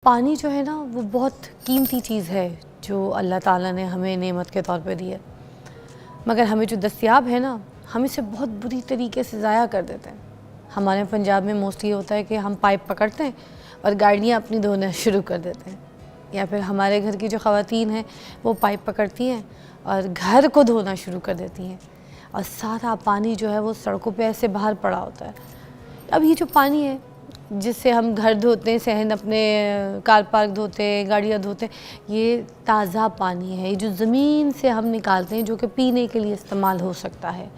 पानी जो है ना वो बहुत कीमती चीज़ है जो अल्लाह ताला ने हमें नेमत के तौर पे दी है, मगर हमें जो दस्तयाब है ना हम इसे बहुत बुरी तरीके से ज़ाया कर देते हैं। हमारे पंजाब में मोस्टली होता है कि हम पाइप पकड़ते हैं और गाड़ियाँ अपनी धोना शुरू कर देते हैं, या फिर हमारे घर की जो ख़वातीन हैं वो पाइप पकड़ती हैं और घर को धोना शुरू कर देती हैं और सारा पानी जो है वो सड़कों पे ऐसे बाहर पड़ा होता है। अब ये जो पानी है जिससे हम घर धोते हैं, सहन अपने कार पार्क धोते हैं, गाड़ियाँ धोते हैं, ये ताज़ा पानी है, ये जो ज़मीन से हम निकालते हैं जो कि पीने के लिए इस्तेमाल हो सकता है,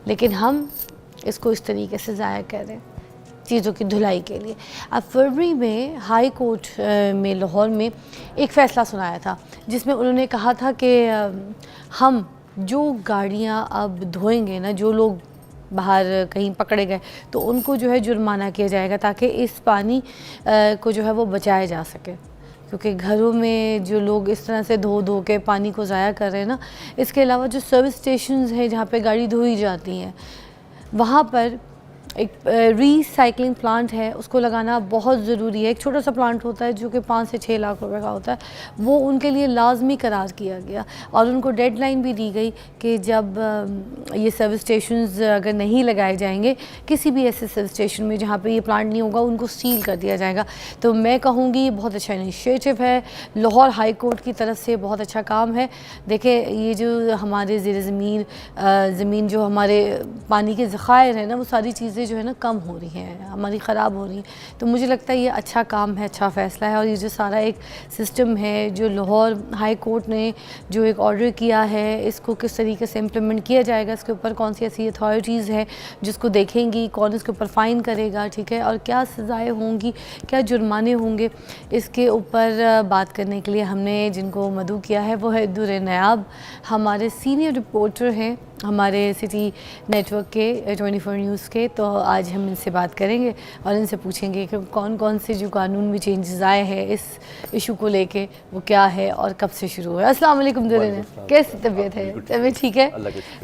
लेकिन हम इसको इस तरीके से ज़ाया कर रहे हैं चीज़ों की धुलाई के लिए। अब फरवरी में हाई कोर्ट में लाहौर में एक फ़ैसला सुनाया था जिसमें उन्होंने कहा था कि हम जो गाड़ियाँ अब धोएंगे ना, जो लोग बाहर कहीं पकड़े गए तो उनको जो है जुर्माना किया जाएगा ताकि इस पानी को जो है वो बचाया जा सके, क्योंकि घरों में जो लोग इस तरह से धो धो के पानी को ज़ाया कर रहे हैं ना। इसके अलावा जो सर्विस स्टेशंस हैं जहाँ पे गाड़ी धोई जाती हैं वहाँ पर एक रीसाइक्लिंग प्लांट है, उसको लगाना बहुत ज़रूरी है। एक छोटा सा प्लांट होता है जो कि 5 से 6 लाख रुपए का होता है, वो उनके लिए लाजमी करार किया गया और उनको डेडलाइन भी दी गई कि जब ये सर्विस स्टेशंस अगर नहीं लगाए जाएंगे, किसी भी ऐसे सर्विस स्टेशन में जहाँ पे ये प्लांट नहीं होगा उनको सील कर दिया जाएगा। तो मैं कहूँगी ये बहुत अच्छा इनिशिएटिव है, लाहौर हाई कोर्ट की तरफ से बहुत अच्छा काम है। देखिए ये जो हमारे ज़ेर ज़मीन जो हमारे पानी के ज़खायर हैं ना, वो सारी चीज़ें जो है ना कम हो रही हैं, हमारी ख़राब हो रही हैं। तो मुझे लगता है ये अच्छा काम है, अच्छा फ़ैसला है। और ये जो सारा एक सिस्टम है जो लाहौर हाई कोर्ट ने जो एक ऑर्डर किया है, इसको किस तरीके से इम्प्लीमेंट किया जाएगा, इसके ऊपर कौन सी ऐसी अथॉरिटीज़ हैं जिसको देखेंगी, कौन इसके ऊपर फ़ाइन करेगा, ठीक है, और क्या सज़ाएँ होंगी, क्या जुर्माने होंगे, इसके ऊपर बात करने के लिए हमने जिनको मदऊ किया है वो है दुर्र नायाब, हमारे सीनियर रिपोर्टर हैं हमारे सिटी नेटवर्क के 24 न्यूज़ के। तो आज हम इनसे बात करेंगे और इनसे पूछेंगे कि कौन कौन से जो कानून में चेंजेस आए हैं इस इशू को लेके, वो क्या है और कब से शुरू हुआ है। अस्सलाम वालेकुम दुर्र, कैसी तबीयत है? तबीयत ठीक है?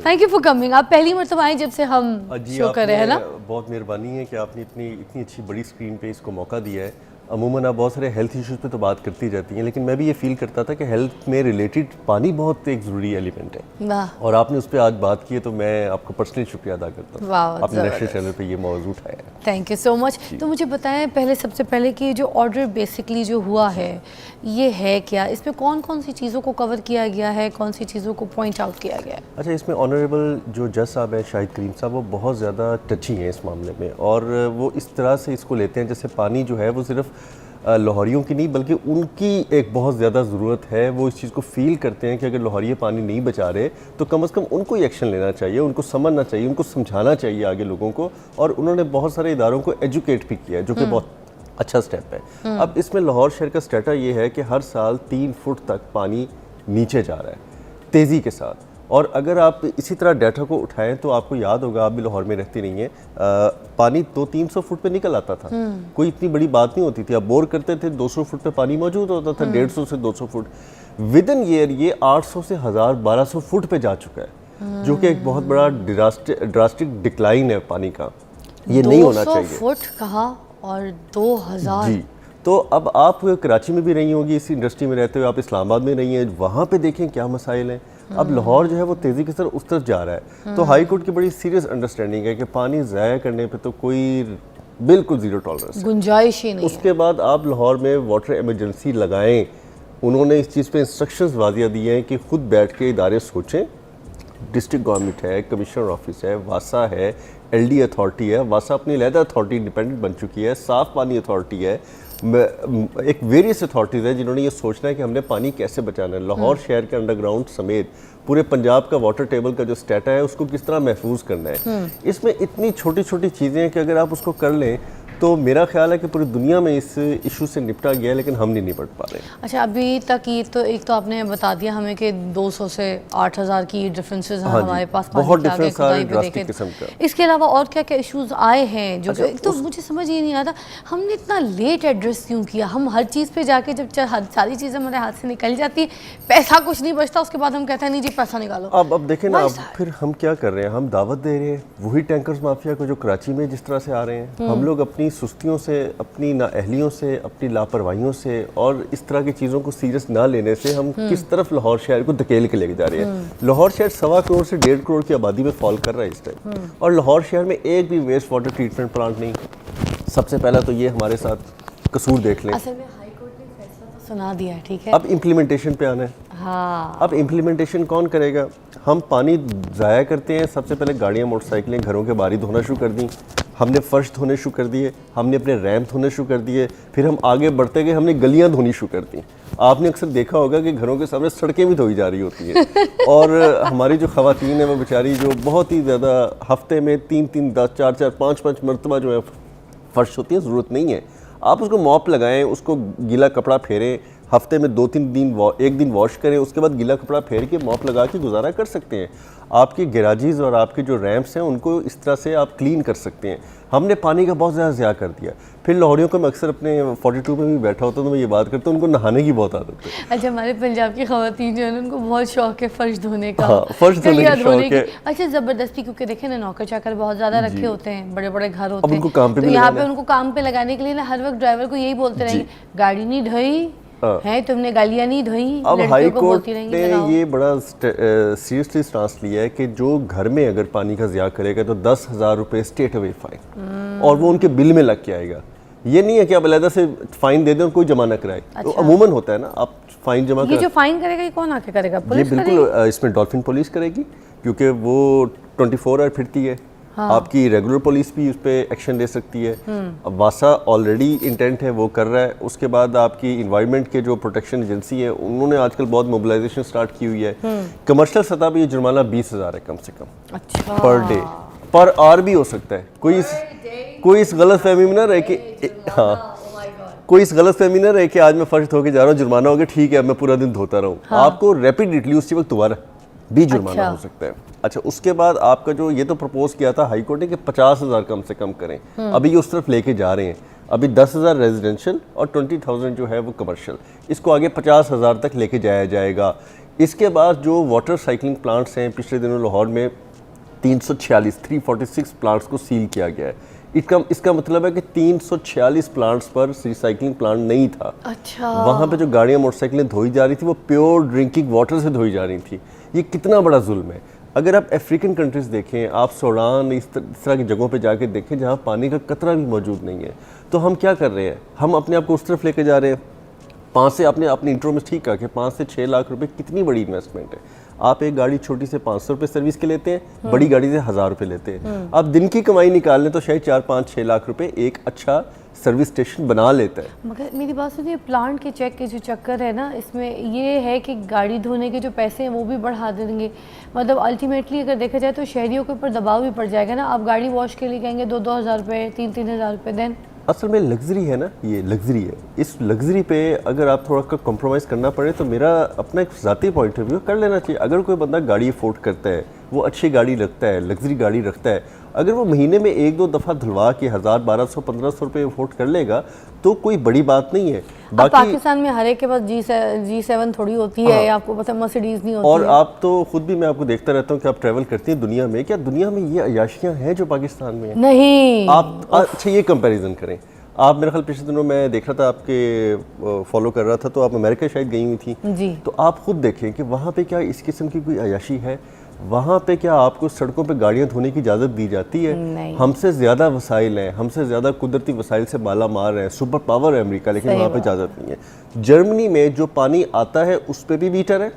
Thank you for coming. आप पहली मरतबा आए जब से हम शो कर रहे हैं ना। बहुत मेहरबानी है कि आपने इतनी अच्छी बड़ी स्क्रीन पे इसको मौका दिया है। अमूमन आप बहुत सारे हेल्थ इश्यूज़ पे तो बात करती रहती हैं, लेकिन मैं भी ये फील करता था कि हेल्थ में रिलेटेड पानी बहुत एक ज़रूरी एलिमेंट है और आपने उस पर आज बात की है, तो मैं आपको पर्सनली शुक्रिया अदा करता हूँ। आपने नेशनल चैनल पे ये मौजूद उठाया। Thank you so much. तो मुझे बताएं पहले, सबसे पहले कि जो ऑर्डर बेसिकली जो हुआ है ये है क्या, इसमें कौन कौन सी चीज़ों को कवर किया गया है, कौन सी चीज़ों को पॉइंट आउट किया गया है? अच्छा, इसमें ऑनरेबल जो जज साहब हैं शाहिद करीम साहब, वो बहुत ज़्यादा टची हैं इस मामले में और वो इस तरह से इसको लेते हैं जैसे पानी जो है वो सिर्फ लाहौरियों की नहीं बल्कि उनकी एक बहुत ज़्यादा ज़रूरत है। वो इस चीज़ को फील करते हैं कि अगर लाहौरिये पानी नहीं बचा रहे तो कम से कम उनको ही एक्शन लेना चाहिए, उनको समझना चाहिए, उनको समझाना चाहिए आगे लोगों को। और उन्होंने बहुत सारे इदारों को एजुकेट भी किया है जो कि बहुत अच्छा स्टेप है। अब इसमें लाहौर शहर का स्टेटा ये है कि हर साल 3 फुट तक पानी नीचे जा रहा है तेज़ी के साथ, और अगर आप इसी तरह डाटा को उठाएं तो आपको याद होगा, आप भी लाहौर में रहती नहीं है, पानी 200-300 फुट पे निकल आता था, कोई इतनी बड़ी बात नहीं होती थी। आप बोर करते थे 200 फुट पे पानी मौजूद होता था, 150 से 200 फुट। विद इन ईयर ये 800 से 1000-1200 फुट पे जा चुका है, जो कि एक बहुत बड़ा ड्रास्टिक डिक्लाइन है पानी का। ये नहीं होना चाहिए। 200 फुट कहा और 2000। जी, तो अब आप कराची में भी रही होंगी, इस इंडस्ट्री में रहते हुए, आप इस्लामाबाद में रही हैं, वहाँ पे देखें क्या मसाइल हैं। अब लाहौर जो है वो तेज़ी के साथ उस तरफ जा रहा है। तो हाई कोर्ट की बड़ी सीरियस अंडरस्टैंडिंग है कि पानी ज़ाया करने पे तो कोई बिल्कुल ज़ीरो टॉलरेंस, गुंजाइश ही नहीं। उसके बाद आप लाहौर में वाटर इमरजेंसी लगाएं। उन्होंने इस चीज़ पे इंस्ट्रक्शंस वादिया दिए हैं कि खुद बैठ के इदारे सोचें। डिस्ट्रिक्ट गवर्नमेंट है, कमिश्नर ऑफिस है, वासा है, LD अथॉरिटी है, वासा अपनी अलहदा अथॉरिटी इंडिपेंडेंट बन चुकी है, साफ़ पानी अथॉरिटी है, एक वेरियस अथॉरिटीज़ है जिन्होंने ये सोचना है कि हमने पानी कैसे बचाना है। लाहौर शहर के अंडरग्राउंड समेत पूरे पंजाब का वाटर टेबल का जो स्टेटा है उसको किस तरह महफूज करना है। इसमें इतनी छोटी छोटी चीज़ें हैं कि अगर आप उसको कर लें तो मेरा ख्याल है कि पूरी दुनिया में इस इशू से निपटा गया है, लेकिन हम नहीं निपट पा रहे। अच्छा, अभी तक ये तो एक तो आपने बता दिया हमें कि 200 से 8000 की डिफरेंसेस हैं हमारे पास, बहुत डिफरेंस आ रहा है किस्म का। इसके अलावा और क्या क्या इश्यूज आए हैं जो तो मुझे समझ ही नहीं आता, हमने इतना लेट एड्रेस क्यों किया? हम हर चीज़ पे जाके जब सारी चीज़ें हमारे हाथ से निकल जाती है, पैसा कुछ नहीं बचता, उसके बाद हम कहते हैं नहीं जी पैसा निकालो। अब देखें ना, अब फिर हम क्या कर रहे हैं, हम दावत दे रहे हैं वही टैंकर्स माफिया को जो कराची में जिस तरह से आ रहे हैं। हम लोग अपनी सुस्तियों से, अपनी नाअहलियों से, अपनी लापरवाहियों से और इस तरह की चीज़ों को सीरियस ना लेने से हम किस तरफ लाहौर शहर को धकेल के लेके जा रहे हैं। लाहौर शहर 1.25 करोड़ से 1.5 करोड़ की आबादी में फॉल कर रहा है इस टाइम, और लाहौर शहर में एक भी वेस्ट वाटर ट्रीटमेंट प्लांट नहीं। सबसे पहला तो ये हमारे साथ कसूर देख लें। असल में हाई कोर्ट ने फैसला तो सुना दिया है, ठीक है, अब इम्प्लीमेंटेशन पे आना है। हाँ, अब इम्प्लीमेंटेशन कौन करेगा? हम पानी ज़ाया करते हैं, सबसे पहले गाड़ियाँ मोटरसाइकिलें घरों के बाहर धोना शुरू कर दी, हमने फर्श धोने शुरू कर दिए, हमने अपने रैंप धोने शुरू कर दिए, फिर हम आगे बढ़ते गए, हमने गलियाँ धोनी शुरू कर दी। आपने अक्सर देखा होगा कि घरों के सामने सड़कें भी धोई जा रही होती हैं और हमारी जो ख़वातीन हैं वो बेचारी जो बहुत ही ज़्यादा हफ्ते में 3-3, 10, 4-4, 5-5 मरतबा जो है फर्श होती है, ज़रूरत नहीं है। आप उसको मॉप लगाएं, उसको गीला कपड़ा फेरें, हफ्ते में 2-3 दिन एक दिन वॉश करें, उसके बाद गीला कपड़ा फेर के मॉप लगा के गुजारा कर सकते हैं। आपके गैराजेस और आपके जो रैंप्स हैं उनको इस तरह से आप क्लीन कर सकते हैं। हमने पानी का बहुत ज़्यादा ज़िया कर दिया। फिर लाहौरियों को मैं अक्सर अपने 42 में भी बैठा होता तो मैं ये बात करता हूँ, उनको नहाने की बहुत आदत है। अच्छा, हमारे पंजाब की ख़वातीन जो है ना, उनको बहुत शौक है फर्श धोने का। हाँ, फर्श धोने का शौक है। अच्छा, ज़बरदस्ती, क्योंकि देखें ना नौकर चाकर बहुत ज़्यादा रखे होते हैं, बड़े बड़े घर होते हैं, उनको काम पे तो भी यहाँ लगाना पे उनको काम पे लगाने के लिए ना हर वक्त ड्राइवर को यही बोलते रहेंगे, गाड़ी नहीं धोई है तुमने, गालियाँ नहीं धोई। अब हाई कोर्ट ने ये बड़ा सीरियसली स्टांस लिया है कि जो घर में अगर पानी का ज़िया करेगा तो 10,000 रुपये स्टेट अवे फाइन, और वो उनके बिल में लग के आएगा। ये नहीं है कि आप अलहदा से फाइन दे दें और कोई जमा ना कराए। अच्छा। तो अमूमन होता है ना, आप फाइन जमा ये जो फाइन करेगा ये कौन आके करेगा? पुलिस ये बिल्कुल इसमें डॉल्फिन पुलिस करेगी, क्योंकि वो 24 आवर फिरती है। हाँ। आपकी रेगुलर पुलिस भी उस पर एक्शन ले सकती है। अब वासा ऑलरेडी इंटेंट है, वो कर रहा है। उसके बाद आपकी इन्वायरमेंट के जो प्रोटेक्शन एजेंसी है उन्होंने आजकल बहुत मोबिलाइजेशन स्टार्ट की हुई है। कमर्शियल सतह पर ये जुर्माना 20,000 है कम से कम। अच्छा। पर डे, पर आवर भी हो सकता है। कोई इस गलत फहमी में ना रहे कि हाँ, कोई इस गलत फहमी ना रहे कि आज मैं फर्श धो के जा रहा हूँ, जुर्माना हो गया, ठीक है अब मैं पूरा दिन धोता रहूँ। हाँ। आपको रैपिडली उसी वक्त दोबारा भी जुर्माना हो सकता है। अच्छा, उसके बाद आपका जो ये तो प्रपोज किया था हाई कोर्ट ने कि 50,000 कम से कम करें, अभी ये उस तरफ लेके जा रहे हैं। अभी 10,000 रेजिडेंशियल और 20,000 जो है वो कमर्शियल, इसको आगे 50,000 तक लेके जाया जाएगा। इसके बाद जो वाटर साइकिलिंग प्लांट्स हैं, पिछले दिनों लाहौर में 346 प्लांट्स को सील किया गया है। इसका मतलब है कि 346 प्लांट्स पर रिसाइकलिंग प्लांट नहीं था। अच्छा। वहाँ पे जो गाड़ियाँ मोटरसाइकिलें धोई जा रही थी वो प्योर ड्रिंकिंग वाटर से धोई जा रही थी। ये कितना बड़ा जुल्म है। अगर आप अफ्रीकन कंट्रीज़ देखें, आप सूडान, इस तरह की जगहों पे जाके देखें जहाँ पानी का कतरा भी मौजूद नहीं है, तो हम क्या कर रहे हैं? हम अपने आप को उस तरफ लेके जा रहे हैं। 5 से आपने अपनी इंट्रो में ठीक कहा कि 5 से 6 लाख रुपए कितनी बड़ी इन्वेस्टमेंट है। आप एक गाड़ी छोटी से 500 रुपये सर्विस के लेते हैं, बड़ी गाड़ी से 1,000 रुपये लेते हैं। आप दिन की कमाई निकाल लें तो शायद 4-5-6 लाख रुपए एक अच्छा सर्विस स्टेशन बना लेता है। मगर मेरी बात सुनिए, प्लांट के चेक के जो चक्कर है ना, इसमें ये है कि गाड़ी धोने के जो पैसे हैं वो भी बढ़ा देंगे। मतलब अल्टीमेटली अगर देखा जाए तो शहरियों के ऊपर दबाव भी पड़ जाएगा ना। आप गाड़ी वॉश के लिए कहेंगे 2-2 हज़ार रुपये, 3-3 हज़ार रुपये। देन असल में लग्जरी है ना, ये लग्जरी है। इस लग्जरी पे अगर आप थोड़ा का कॉम्प्रोमाइज़ करना पड़े तो मेरा अपना एक ज़ाती पॉइंट ऑफ व्यू कर लेना चाहिए। अगर कोई बंदा गाड़ी अफोर्ड करता है, वो अच्छी गाड़ी रखता है, लग्जरी गाड़ी रखता है, अगर वो महीने में 1-2 दफ़ा धुलवा के 1,000, 1,200, 1,500 रुपये अफोर्ड कर लेगा तो कोई बड़ी बात नहीं है। बाकी पाकिस्तान में हर एक के पास G7 थोड़ी होती है। हाँ। आपको पता है मर्सिडीज़ नहीं होती और है। आप तो खुद भी, मैं आपको देखता रहता हूँ कि आप ट्रैवल करती हैं दुनिया में, क्या दुनिया में ये अयाशियाँ हैं जो पाकिस्तान में है? नहीं। आप अच्छा ये कंपैरिजन करें। आप मेरे ख्याल पिछले दिनों मैं देख रहा था, आपके फॉलो कर रहा था, तो आप अमेरिका शायद गई हुई थी जी। तो आप खुद देखें कि वहाँ पे क्या इस किस्म की कोई अयाशी है? वहाँ पे क्या आपको सड़कों पे गाड़ियाँ धोने की इजाज़त दी जाती है? हमसे ज़्यादा वसाइल हैं, हमसे ज़्यादा कुदरती वसाइल से माला मार है, सुपर पावर है अमेरिका, लेकिन वहाँ पे इजाज़त नहीं है। जर्मनी में जो पानी आता है उस पर भी मीटर है,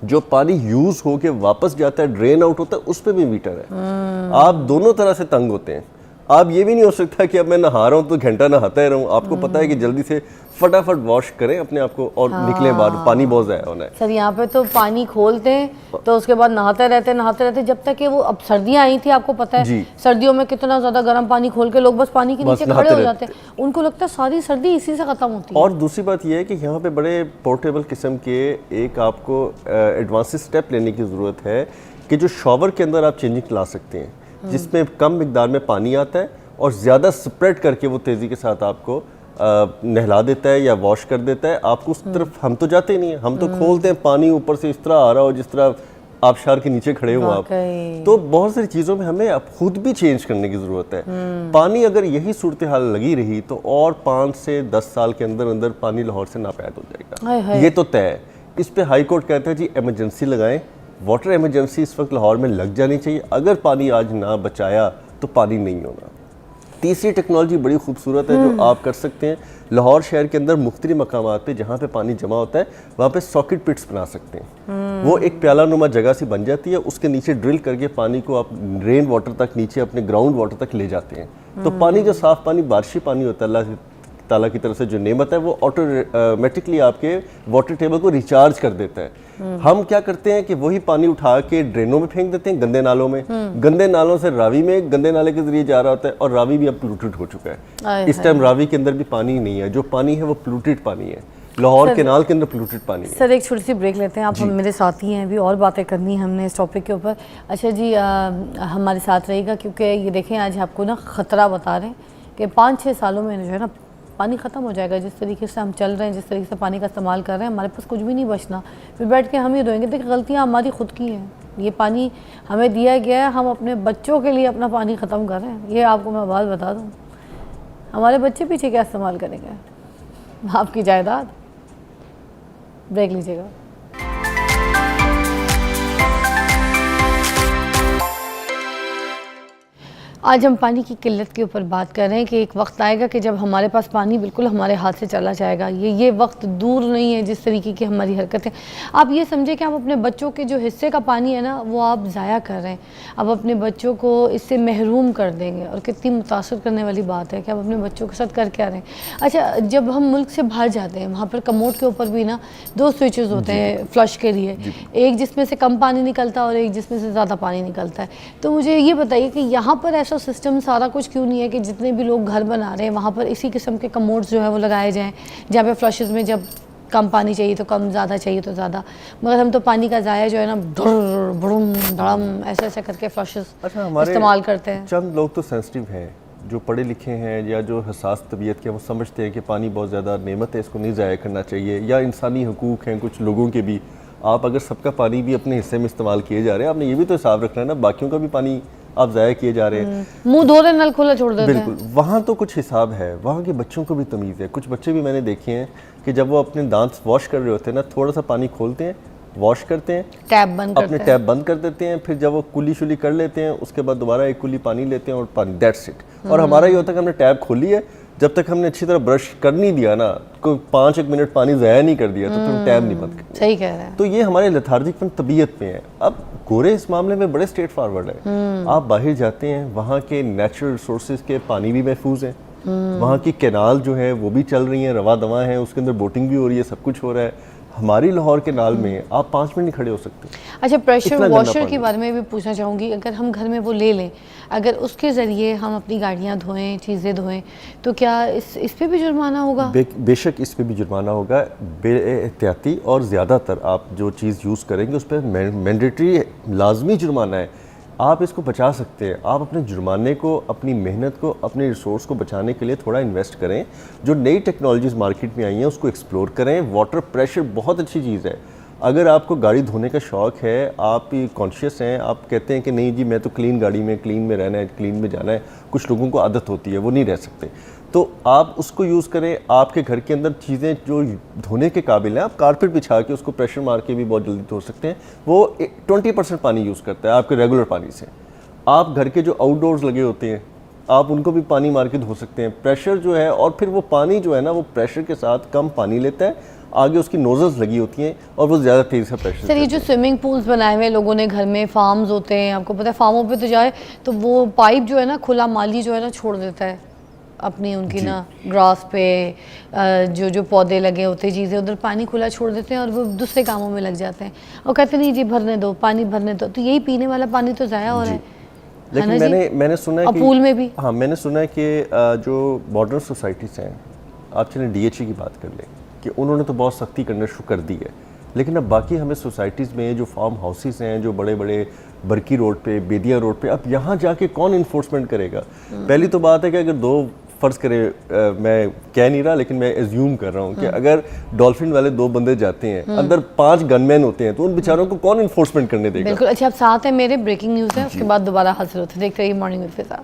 जो पानी यूज़ हो के वापस जाता है, ड्रेन आउट होता है, उस पर भी मीटर है। आप दोनों तरह से तंग होते हैं। आप ये भी नहीं हो सकता कि अब मैं नहा रहा हूँ तो घंटा नहाता ही रहूँ। आपको पता है कि जल्दी से फटाफट वॉश करें अपने आप को और निकलें बाहर, पानी बहुत ज़्यादा होना है। सर यहाँ पे तो पानी खोलते हैं तो उसके बाद नहाते रहते जब तक कि वो, अब सर्दियाँ आई थी आपको पता है, सर्दियों में कितना ज़्यादा गर्म पानी खोल के लोग बस पानी के नीचे खड़े हो जाते हैं। उनको लगता है सारी सर्दी इसी से ख़त्म होती है। और दूसरी बात यह है कि यहाँ पे बड़े पोर्टेबल किस्म के एक आपको एडवांस स्टेप लेने की ज़रूरत है कि जो शॉवर के अंदर आप चेंजिंग ला सकते हैं, जिसमें कम मिकदार में पानी आता है और ज़्यादा स्प्रेड करके वो तेज़ी के साथ आपको नहला देता है या वॉश कर देता है। आपको उस तरफ हम तो जाते नहीं हैं, हम तो खोलते हैं, पानी ऊपर से इस तरह आ रहा हो जिस तरह आबशार के नीचे खड़े हो आप। तो बहुत सारी चीज़ों में हमें अब खुद भी चेंज करने की ज़रूरत है। पानी अगर यही सूरत हाल लगी रही तो और 5 से 10 साल के अंदर अंदर पानी लाहौर से नापैद हो जाएगा, ये तो तय है। इस पे हाई कोर्ट कहता है जी इमरजेंसी लगाएं, वाटर इमरजेंसी इस वक्त लाहौर में लग जानी चाहिए। अगर पानी आज ना बचाया तो पानी नहीं होना। तीसरी टेक्नोलॉजी बड़ी खूबसूरत है जो आप कर सकते हैं। लाहौर शहर के अंदर मुख्तलिफ मकामात पे जहाँ पे पानी जमा होता है वहाँ पे सॉकेट पिट्स बना सकते हैं। वो एक प्याला नुमा जगह सी बन जाती है, उसके नीचे ड्रिल करके पानी को आप रेन वाटर तक नीचे अपने ग्राउंड वाटर तक ले जाते हैं। तो पानी जो साफ़ पानी बारिशी पानी होता है अल्लाह ताला की तरफ से जो नेमत है वो ऑटोमेटिकली आपके वाटर टेबल को रिचार्ज कर देता है। हम क्या करते हैं कि वही पानी उठा के ड्रेनों में फेंक देते हैं, गंदे नालों में। गंदे नालों से रावी में गंदे नाले के जरिए जा रहा होता है और रावी भी अब पोल्यूटेड हो चुका है। इस टाइम रावी के अंदर भी पानी नहीं है, जो पानी है वो पोल्यूटेड पानी है। लाहौर केनाल के अंदर पोल्यूटेड पानी है। सर एक छोटी सी ब्रेक लेते हैं, आप हम मेरे साथ ही हैं, अभी और बातें करनी है हमने इस टॉपिक के ऊपर। अच्छा जी हमारे साथ रहेगा, क्योंकि ये देखें आज आपको ना ख़तरा बता रहे हैं कि 5-6 सालों में जो है ना पानी ख़त्म हो जाएगा। जिस तरीके से हम चल रहे हैं, जिस तरीके से पानी का इस्तेमाल कर रहे हैं, हमारे पास कुछ भी नहीं बचना। फिर बैठ के हम ही रोएंगे। देखिए गलतियाँ हमारी खुद की हैं। ये पानी हमें दिया गया है, हम अपने बच्चों के लिए अपना पानी ख़त्म कर रहे हैं। ये आपको मैं बात बता दूँ, हमारे बच्चे पीछे क्या इस्तेमाल करेंगे? आपकी जायदाद। ब्रेक लीजिएगा। आज हम पानी की किल्लत के ऊपर बात कर रहे हैं कि एक वक्त आएगा कि जब हमारे पास पानी बिल्कुल हमारे हाथ से चला जाएगा। ये वक्त दूर नहीं है। जिस तरीके की हमारी हरकतें, आप ये समझें कि आप अपने बच्चों के जो हिस्से का पानी है ना वो आप ज़ाया कर रहे हैं। आप अपने बच्चों को इससे महरूम कर देंगे। और कितनी मुतासर करने वाली बात है कि आप अपने बच्चों के साथ कर क्या रहे हैं। अच्छा जब हम मुल्क से बाहर जाते हैं वहाँ पर कमोड के ऊपर भी ना 2 स्विचेस होते हैं फ्लश के लिए, एक जिसमें से कम पानी निकलता है और एक जिसमें से ज़्यादा पानी निकलता है। तो मुझे ये बताइए कि यहाँ पर ऐसा सिस्टम सारा कुछ क्यों नहीं है कि जितने भी लोग घर बना रहे हैं वहाँ पर इसी किस्म के कमोड्स जो है वो लगाए जाएं, जहाँ पे फ्लशेस में जब कम पानी चाहिए तो कम, ज़्यादा चाहिए तो ज़्यादा। मगर हम तो पानी का ज़ाया जो है ना भड़ुम धड़म ऐसे ऐसे करके फ्लशेस इस्तेमाल करते हैं। चंद लोग तो सेंसिटिव हैं, जो पढ़े लिखे हैं या जो हसास तबीयत के, वो समझते हैं कि पानी बहुत ज़्यादा नेमत है, इसको नहीं ज़ाया करना चाहिए। या इंसानी हकूक़ हैं कुछ लोगों के भी। आप अगर सबका पानी भी अपने हिस्से में इस्तेमाल किए जा रहे हैं, आपने ये भी तो हिसाब रखना है ना, बाकियों का भी पानी आप ज़ाया किए जा रहे हैं। मुंह धो रहे नल खुला छोड़ देते हैं। बिल्कुल, वहाँ तो कुछ हिसाब है, वहाँ के बच्चों को भी तमीज़ है। कुछ बच्चे भी मैंने देखे हैं कि जब वो अपने दांत वॉश कर रहे होते हैं ना, थोड़ा सा पानी खोलते हैं, वॉश करते हैं, टैप बंद अपने टैप बंद कर देते हैं। फिर जब वो कुली शुली कर लेते हैं उसके बाद दोबारा एक कुली पानी लेते हैं और पानी, दैट्स इट। और हमारा ये होता है कि हमने टैप खोली है, जब तक हमने अच्छी तरह ब्रश कर नहीं दिया ना, कोई 5-1 मिनट पानी ज़ाया नहीं कर दिया तो फिर टैप नहीं बंद कर। सही कह रहे हैं। तो ये हमारे लेथार्जिक तबीयत में है। अब गोरे इस मामले में बड़े स्ट्रेट फॉरवर्ड है। आप बाहर जाते हैं, वहाँ के नेचुरल रिसोर्सेज के पानी भी महफूज हैं, वहाँ की कैनाल जो है वो भी चल रही हैं, रवा दवा हैं, उसके अंदर बोटिंग भी हो रही है, सब कुछ हो रहा है। हमारी लाहौर के नाल में आप 5 मिनट नहीं खड़े हो सकते। अच्छा प्रेशर वॉशर के बारे में भी पूछना चाहूँगी। अगर हम घर में वो ले लें, अगर उसके ज़रिए हम अपनी गाड़ियाँ धोएं, चीज़ें धोएं, तो क्या इस पे भी जुर्माना होगा? बेशक इस पे भी जुर्माना होगा, बेएहतियाती और ज़्यादातर आप जो चीज़ यूज़ करेंगे उस पर मैंडेटरी लाजमी जुर्माना है। आप इसको बचा सकते हैं। आप अपने जुर्माने को, अपनी मेहनत को, अपने रिसोर्स को बचाने के लिए थोड़ा इन्वेस्ट करें। जो नई टेक्नोलॉजीज़ मार्केट में आई हैं उसको एक्सप्लोर करें। वाटर प्रेशर बहुत अच्छी चीज़ है। अगर आपको गाड़ी धोने का शौक़ है, आप कॉन्शियस हैं, आप कहते हैं कि नहीं जी मैं तो क्लीन गाड़ी में, क्लीन में रहना है, क्लीन में जाना है, कुछ लोगों को आदत होती है वो नहीं रह सकते, तो आप उसको यूज़ करें। आपके घर के अंदर चीज़ें जो धोने के काबिल हैं, आप कारपेट बिछा के उसको प्रेशर मार के भी बहुत जल्दी धो सकते हैं। वो 20% पानी यूज़ करता है आपके रेगुलर पानी से। आप घर के जो आउटडोर्स लगे होते हैं आप उनको भी पानी मार के धो सकते हैं। प्रेशर जो है, और फिर वो पानी जो है ना वो प्रेशर के साथ कम पानी लेता है, आगे उसकी नोजल्स लगी होती हैं और वो ज़्यादा तेज़ से प्रेशर। सर ये जो स्विमिंग पूल्स बनाए हुए लोगों ने घर में, फार्म्स होते हैं, आपको पता है फार्मों पे तो जाए तो वो पाइप जो है ना खुला माली जो है ना छोड़ देता है अपनी उनकी ना ग्रास पे, जो पौधे लगे होते चीज़ें उधर पानी खुला छोड़ देते हैं और वो दूसरे कामों में लग जाते हैं और कहते नहीं जी भरने दो, पानी भरने दो। तो यही पीने वाला पानी तो ज़ाया हो रहा है। लेकिन मैंने सुना है कि पूल में भी, हाँ मैंने सुना है कि जो मॉडर्न सोसाइटीज़ हैं, आप चलें DHE की बात कर लें कि उन्होंने तो बहुत सख्ती करना शुरू कर दी है, लेकिन अब बाकी हमें सोसाइटीज़ में जो फार्म हाउसेस हैं, जो बड़े बड़े बरकी रोड पे, बेदिया रोड पे, अब यहाँ जाके कौन इन्फोर्समेंट करेगा? पहली तो बात है कि अगर 2 फ़र्ज़ करें मैं कह नहीं रहा लेकिन मैं एज्यूम कर रहा हूँ कि अगर डॉल्फिन वाले 2 बंदे जाते हैं, अंदर 5 गनमैन होते हैं, तो उन बेचारों को कौन इन्फोर्समेंट करने देगा? बिल्कुल। अच्छा, अब साथ है मेरे ब्रेकिंग न्यूज़ है, उसके बाद दोबारा हाजिर होते हैं। देखते रहिए मॉर्निंग विद फिज़ा।